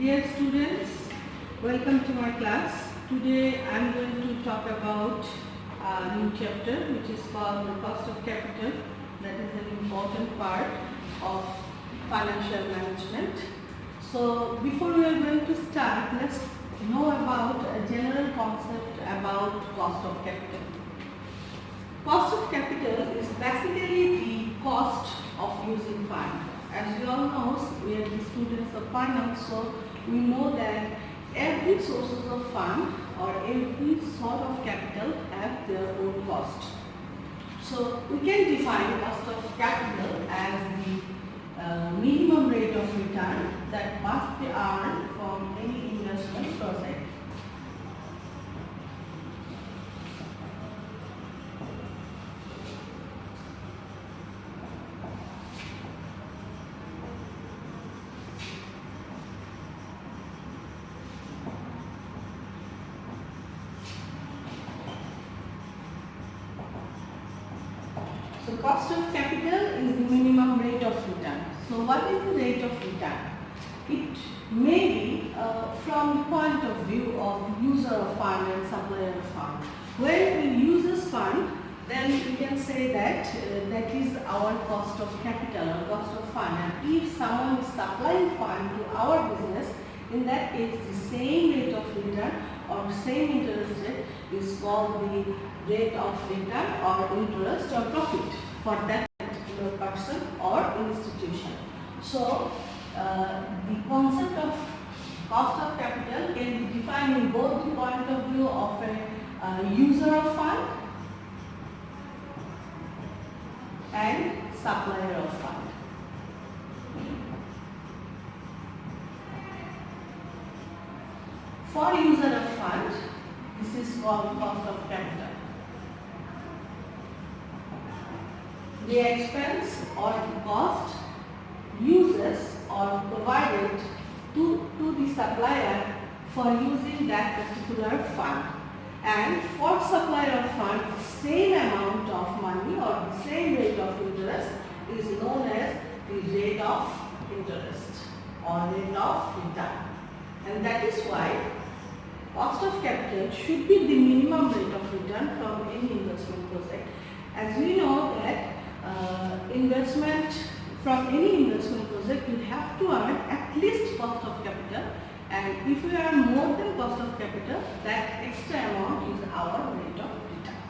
Dear students, welcome to my class. Today I am going to talk about a new chapter which is called the cost of capital. That is an important part of financial management. So before we are going to start, let's know about a general concept about cost of capital. Cost of capital is basically the cost of using fund. As you all know, we are the students of finance, so we know that every sources of fund or every sort of capital have their own cost. So we can define cost of capital as the minimum rate of return that must be earned from any investment project. So cost of capital is the minimum rate of return. So what is the rate of return? It may be from the point of view of user of fund and supplier of fund. When we use this fund, then we can say that that is our cost of capital or cost of fund. And if someone is supplying fund to our business, in that case the same rate of return or same interest rate is called the rate of return or interest or profit for that particular person or institution. So the concept of cost of capital can be defined in both the point of view of a user of fund and supplier of fund. For user of fund, this is called cost of capital. The expense or the cost uses or provided to the supplier for using that particular fund. And for supplier of fund, the same amount of money or the same rate of interest is known as the rate of interest or rate of return. And that is why cost of capital should be the minimum rate of return from any investment project. As we know that investment from any investment project, you have to earn at least cost of capital, and if you earn more than cost of capital, that extra amount is our rate of return.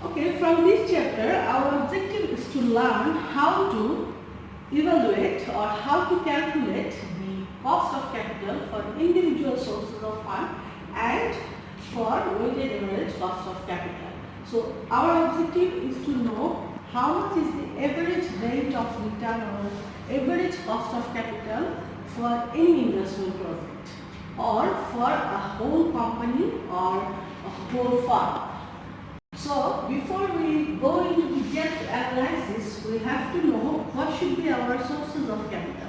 Okay, from this chapter, our objective is to learn how to evaluate or how to calculate the cost of capital for individual sources of fund and for weighted average cost of capital. So our objective is to know how much is the average rate of return or average cost of capital for any investment project or for a whole company or a whole firm. So before we go into the depth analysis, we have to know what should be our sources of capital.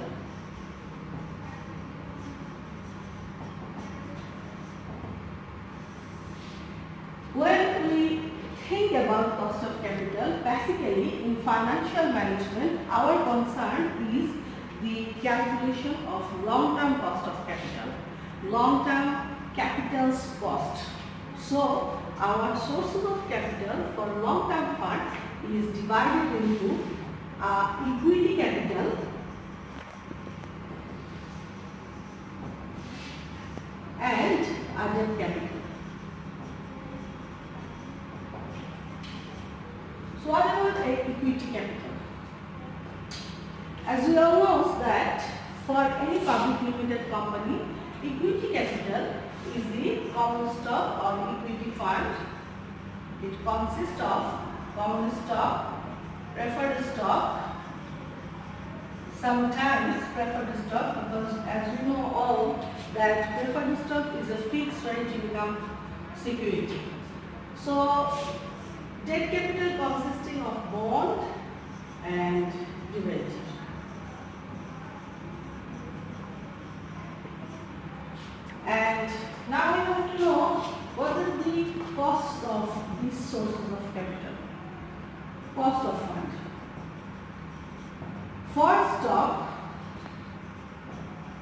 When we think about cost of capital, basically in financial management, our concern is the calculation of long-term cost of capital, long-term capital's cost. So our sources of capital for long-term fund is divided into equity capital and other capital. So what about equity capital? As we all know that for any public limited company, equity capital is the common stock or equity fund. It consists of common stock, preferred stock, sometimes preferred stock, because as you know all that preferred stock is a fixed rate income security. So debt capital consisting of bond and derivative. And now we have to know what is the cost of these sources of capital. Cost of fund. For stock,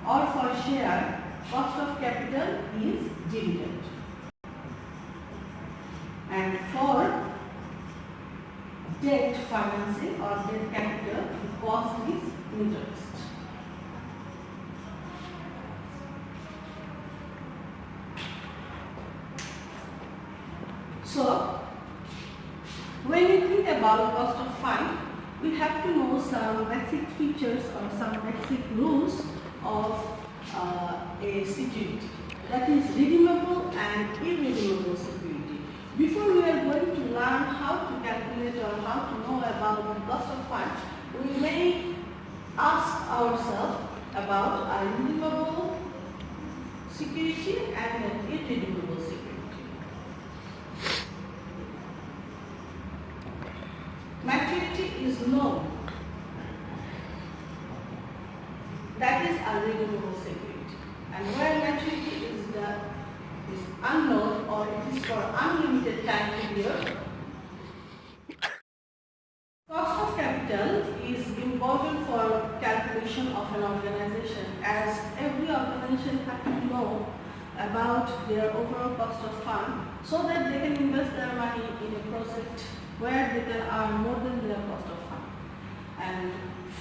or for share, cost of capital is dividend. And for debt financing or debt capital, the cost is interest. So, when we think about cost of fund, we have to know some basic features or some basic rules of a security, that is redeemable and irredeemable security. Before we are going to learn how to calculate or how to know about the cost of fund, we may ask ourselves about a redeemable security and an irredeemable security. Maturity is known. That is a redeemable security. And where maturity is unknown or it is for unlimited time period, cost of capital is important for calculation of an organization, as every organization has to know about their overall cost of fund so that they can invest their money in a project where they can earn more than their cost of fund. And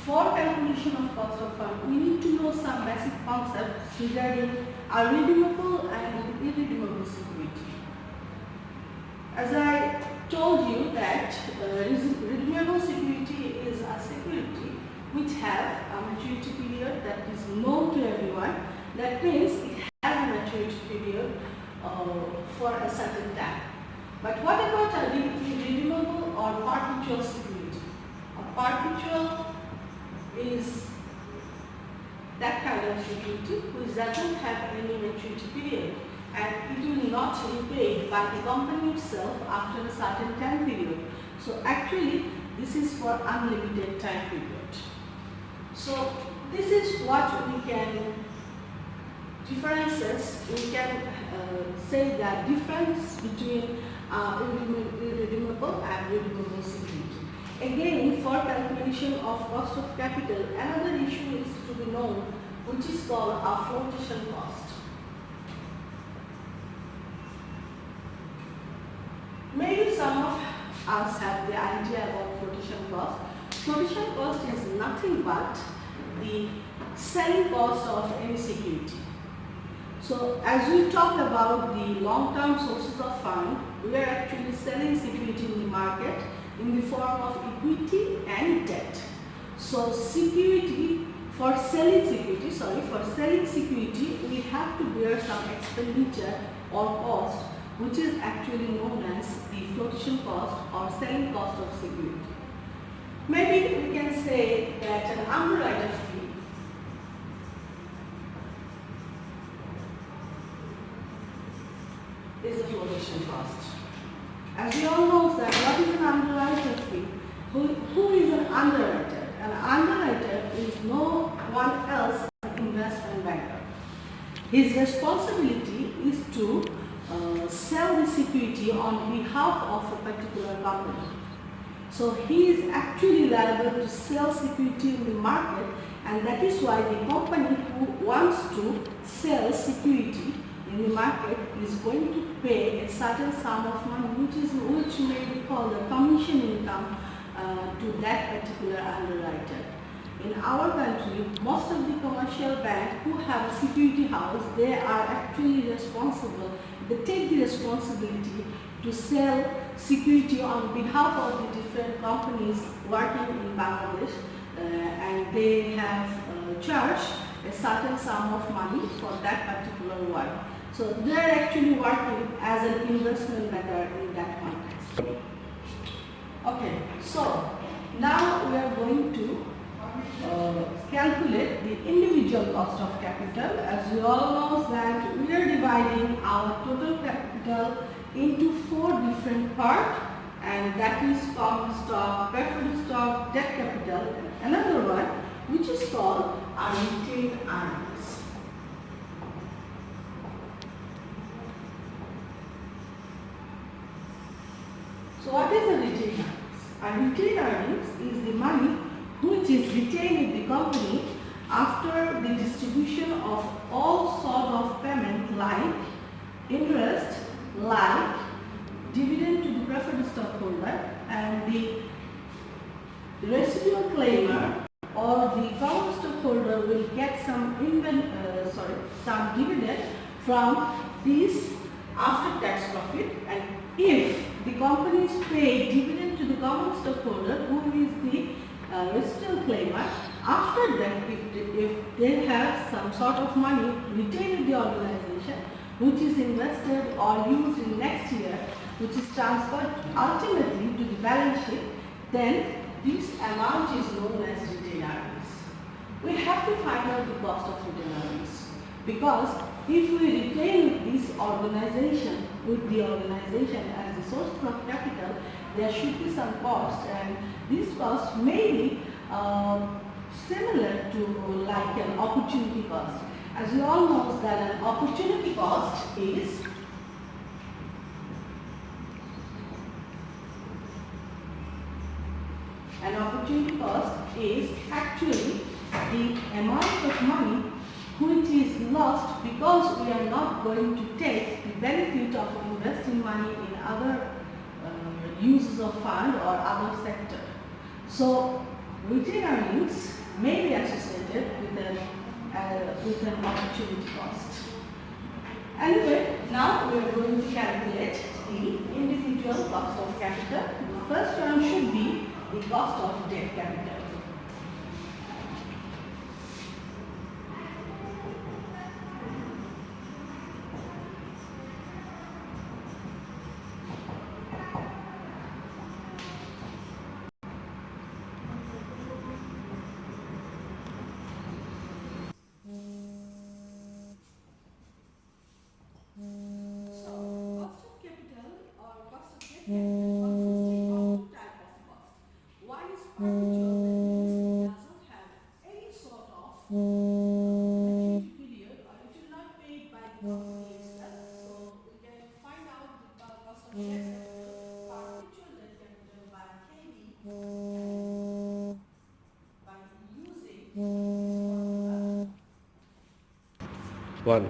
for calculation of cost of fund, we need to know some basic concepts regarding a redeemable and irredeemable security. As I told you that redeemable security is a security which has a maturity period that is known to everyone. That means it has a maturity period for a certain time. But what about a redeemable or perpetual security? A perpetual is that kind of security which doesn't have any maturity period, and it will not be paid by the company itself after a certain time period. So actually this is for unlimited time period. So this is what we can differences. We can say that difference between irredeemable and redeemable security. Again, for calculation of cost of capital, another issue is to be known, which is called a flotation cost. Maybe some of us have the idea about flotation cost. Flotation cost is nothing but the selling cost of any security. So as we talk about the long-term sources of fund, we are actually selling security in the market in the form of equity and debt. So for selling security, we have to bear some expenditure or cost, which is actually known as the flotation cost or selling cost of security. Maybe we can say that an underwriter fee is a flotation cost. As we all know that what is an underwriter fee? Who is an underwriter? An underwriter is no one else an investment banker. His responsibility is to sell the security on behalf of a particular company. So he is actually liable to sell security in the market, and that is why the company who wants to sell security in the market is going to pay a certain sum of money, which may be called the commission income to that particular underwriter. In our country, most of the commercial banks who have a security house, they are actually responsible. They take the responsibility to sell security on behalf of the different companies working in Bangladesh, and they have charged a certain sum of money for that particular work. So they are actually working as an investment banker in that context. Okay, so now we are going to calculate the individual cost of capital. As you all know that we are dividing our total capital into 4 different parts, and that is common stock, preferred stock, debt capital, and another one which is called our retained earnings. So what is a retained earnings? A retained earnings is the money which is retained in the company after the distribution of all sort of payment like interest, like dividend to the preferred stockholder, and the residual claimer or the common stockholder will get some dividend from this after tax profit, and if the companies pay dividend to the common stockholder who is the residual claimer, after that if they have some sort of money retained in the organization which is invested or used in next year, which is transferred ultimately to the balance sheet, then this amount is known as retained earnings. We have to find out the cost of retained earnings, because if we retain this organization with the organization as the source of capital, there should be some cost, and this cost may be similar to like an opportunity cost. As you all know that an opportunity cost is actually the amount of money which is lost because we are not going to take the benefit of investing money in other uses of fund or other sector. So retained earnings may be associated with an opportunity cost. Anyway, now we are going to calculate the individual cost of capital. The first one should be the cost of debt capital. One.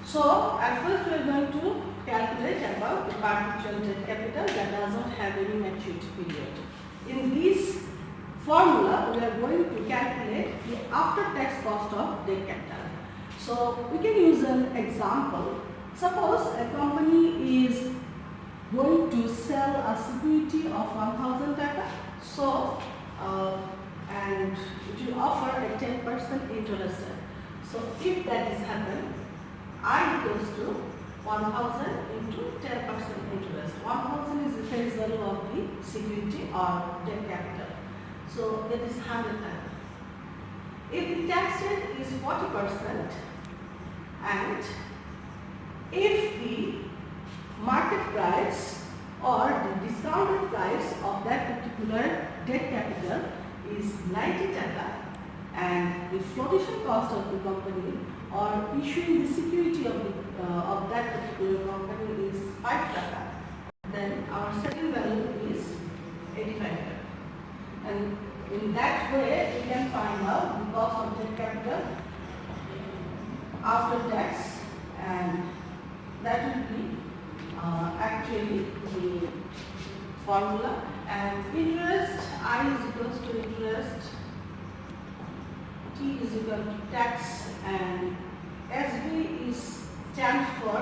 So at first we are going to calculate about the perpetual debt capital that does not have any maturity period. In this formula we are going to calculate the after tax cost of debt capital. So we can use an example. Suppose a company is going to sell a security of 1,000 taka. So and it will offer a 10% interest rate. So if that is happened, I equals to 1,000 into 10% interest. 1,000 is the face value of the security or debt capital. So that is 100 taka. If the tax rate is 40% and if the market price or the discounted price of that particular debt capital is 90 taka and the flotation cost of the company or issuing the security of that particular company is 5 taka, then our second value is 85 taka. And in that way we can find out the cost of debt capital after tax, and that will be actually the formula. And interest, I is equals to interest, T is equal to tax, and SV is stands for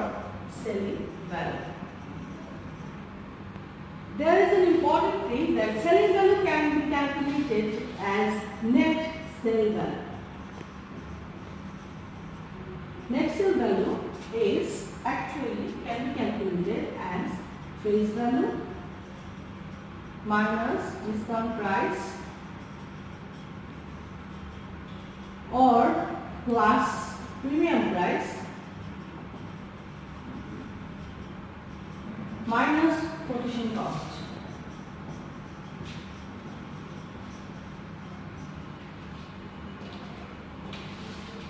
selling value. There is an important thing that selling value can be calculated as net sale value. Net sale value is actually can be calculated as face value minus discount price or plus premium price minus quotation cost.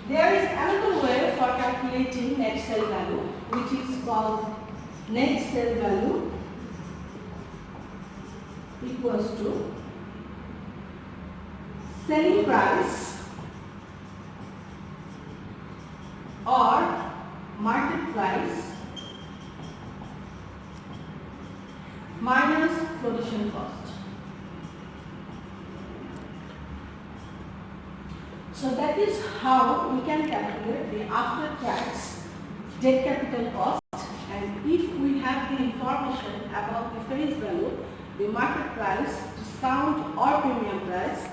There is another way for calculating net sale value, which is called net sale value equals to selling price So that is how we can calculate the after-tax debt capital cost. And if we have the information about the face value, the market price, discount or premium price,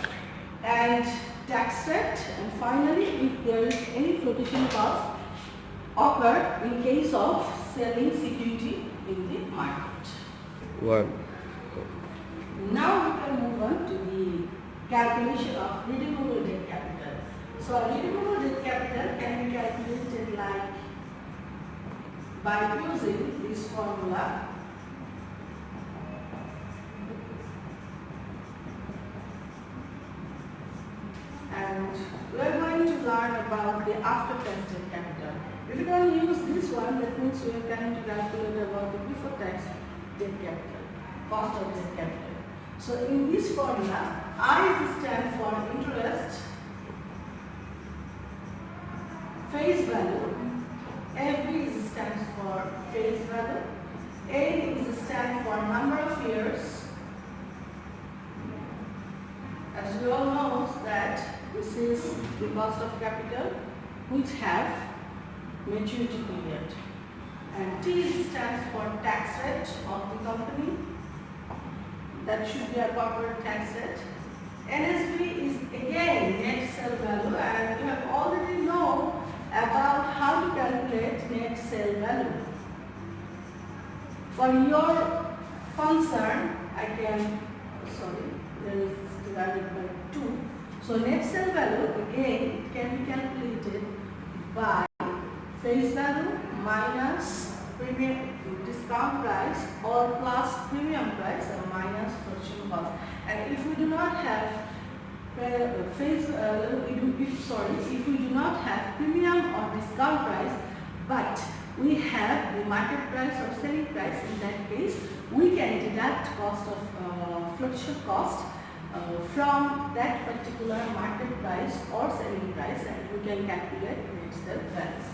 and tax rate, and finally if there is any flotation cost occur in case of selling security in the market. One. Now we can move on to the calculation of redeemable debt capital. So redeemable debt capital can be calculated like by using this formula. And we are going to learn about the after-tax debt capital. If you can use this one, that means we are going to calculate about the before-tax debt capital, cost of debt capital. So in this formula, I stands for interest, face value, FV stands for face value, A stands for number of years. As we all know that this is the cost of capital which have maturity period. And T stands for tax rate of the company. That should be a corporate tax rate. NSV is again net sale value, and you have already known about how to calculate net sale value. For your concern, there is divided by 2. So net sale value again it can be calculated by face value minus premium discount price or plus premium price and minus production cost. And if we do not have if we do not have premium or discount price, but we have the market price or selling price, in that case we can deduct cost of fluctuation cost from that particular market price or selling price, and we can calculate net sale value.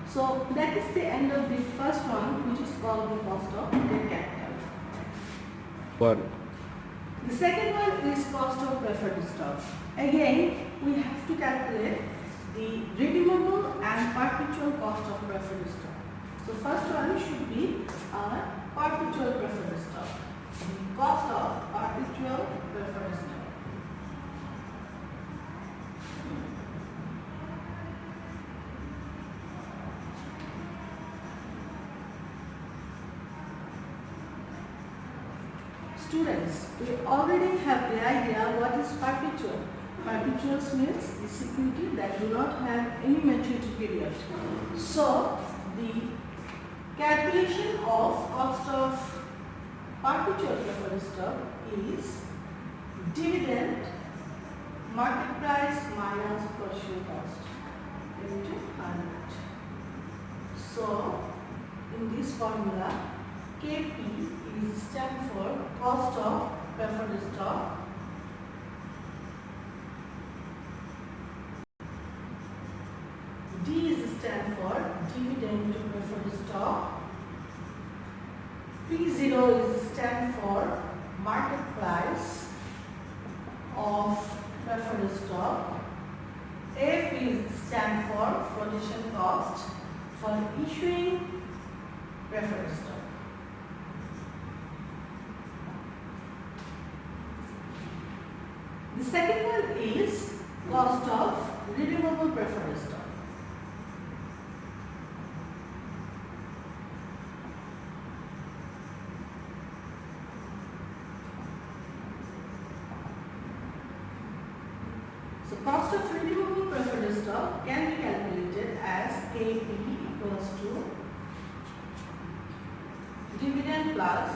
So that is the end of the first one, which is called the cost of debt capital. One. The second one is cost of preferred stock. Again, we have to calculate the redeemable and perpetual cost of preferred stock. So first one should be perpetual preferred stock. The cost of perpetual preferred stock. Students, we already have the idea what is perpetual. Perpetual means the security that do not have any maturity period. So, the calculation of cost of perpetual preferred stock is dividend market price minus production cost into 100. So, in this formula, KP is stand for cost of preferred stock D is stand for dividend to preferred stock. P0 is stand for market price of preferred stock. F is stand for flotation cost for issuing preferred stock. The second one is cost of redeemable preferred stock. So cost of redeemable preferred stock can be calculated as KP equals to dividend plus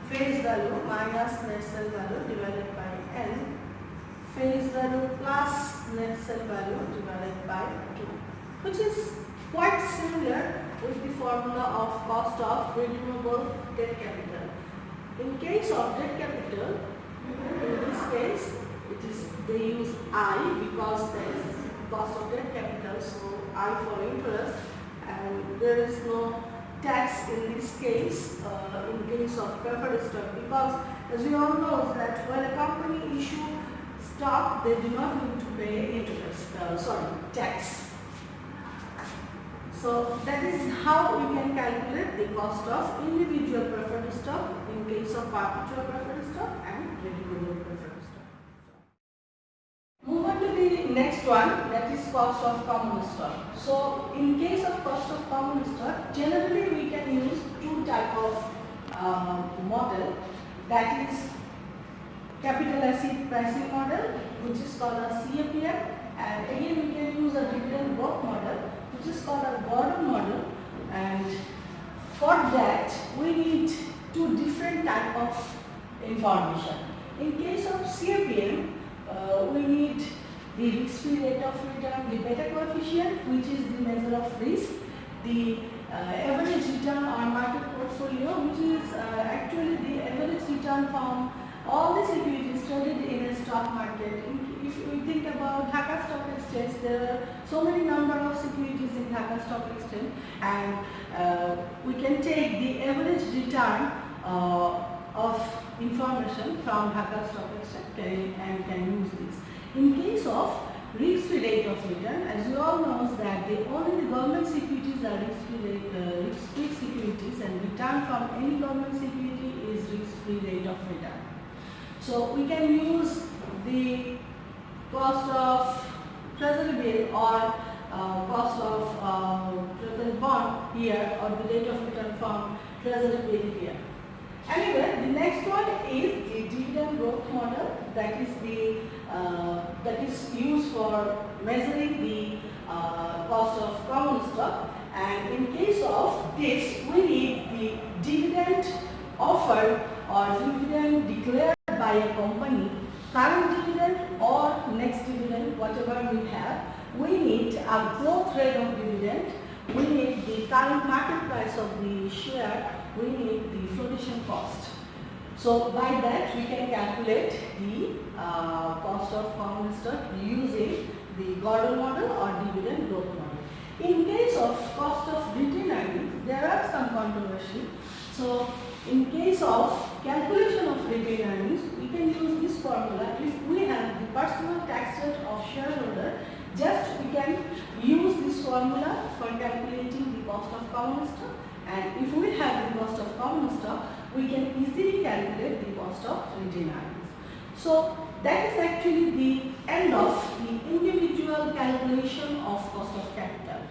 face value minus net sale value divided by N, face value plus net sale value divided by 2, which is quite similar with the formula of cost of redeemable debt capital. In case of debt capital, in this case, they use I because there is cost of debt capital, so I for interest, and there is no tax in this case, in case of preferred stock, because as we all know that when a company issues stock, they do not need to pay interest, tax. So that is how we can calculate the cost of individual preferred stock in case of perpetual preferred stock and redeemable preferred stock. Move on to the next one, that is cost of common stock. So in case of cost of common stock, generally we can use two type of model, that is capital asset pricing model, which is called a CAPM, and again we can use a dividend growth model, which is called a Gordon model, and for that we need two different type of information. In case of CAPM, we need the risk-free rate of return, the beta coefficient, which is the measure of risk, the average return on market portfolio, which is actually the average return from all the securities traded in a stock market. If we think about Dhaka Stock Exchange, there are so many number of securities in Dhaka Stock Exchange, and we can take the average return of information from Dhaka Stock Exchange and can use this. In case of risk-free rate of return, as you all know that only the government securities are risk-free securities, and return from any government security is risk-free rate of return. So we can use the cost of treasury bill or cost of treasury bond here, or the rate of return from treasury bill here. Anyway, the next one is the dividend growth model, that is used for measuring the cost of common stock, and in case of this we need the dividend offered or dividend declared by a company, current dividend or next dividend, whatever we have. We need a growth rate of dividend, we need the current market price of the share, we need the flotation cost. So by that we can calculate the cost of common stock using the Gordon model or dividend growth model. In case of cost of retained earnings, there are some controversy. So in case of calculation of retained earnings, we can use this formula. If we have the personal tax rate of shareholder, just we can use this formula for calculating the cost of common stock, and if we have the cost of common stock, we can easily calculate the cost of retained earnings. So that is actually the end of the individual calculation of cost of capital.